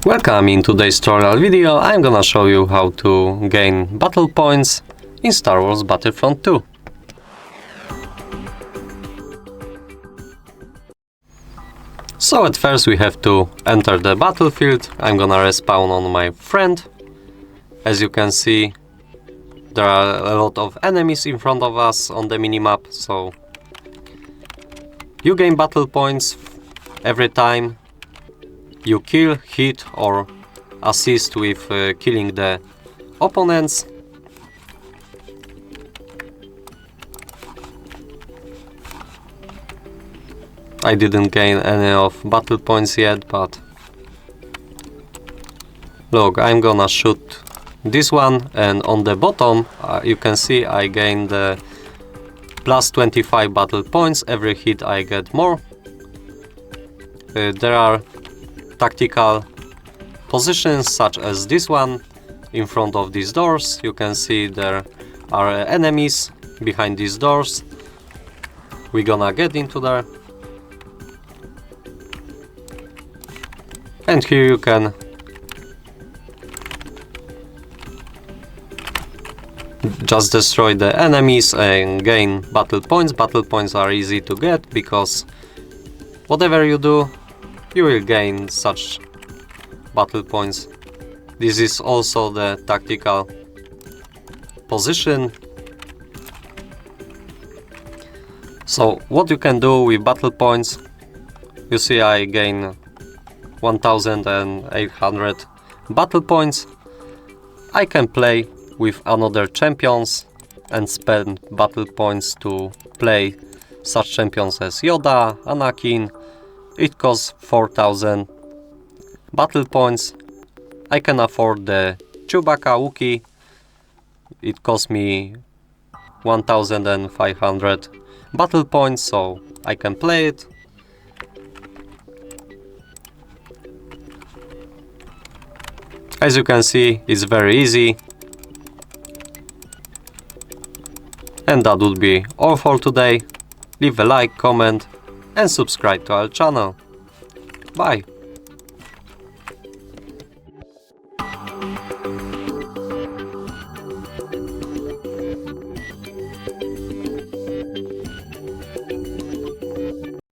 Welcome. In today's tutorial video I'm gonna show you how to gain battle points in Star Wars Battlefront II. So at first we have to enter the battlefield. I'm gonna respawn on my friend. As you can see, there are a lot of enemies in front of us on the minimap, so you gain battle points every time you kill, hit or assist with killing the opponents. I didn't gain any of battle points yet, but look, I'm gonna shoot this one, and on the bottom you can see I gained the plus 25 battle points. Every hit I get more. There are tactical positions such as this one in front of these doors. You can see there are enemies behind these doors. We're gonna get into there. And here you can just destroy the enemies and gain battle points. Battle points are easy to get because whatever you do, you will gain such battle points. This is also the tactical position. So what you can do with battle points, you see I gain 1800 battle points. I can play with another champions and spend battle points to play such champions as Yoda, Anakin. It costs 4000 battle points. I can afford the Chewbacca Wookiee. It cost me 1500 battle points, so I can play it. As you can see, it's very easy. And that would be all for today. Leave a like, comment and subscribe to our channel. Bye!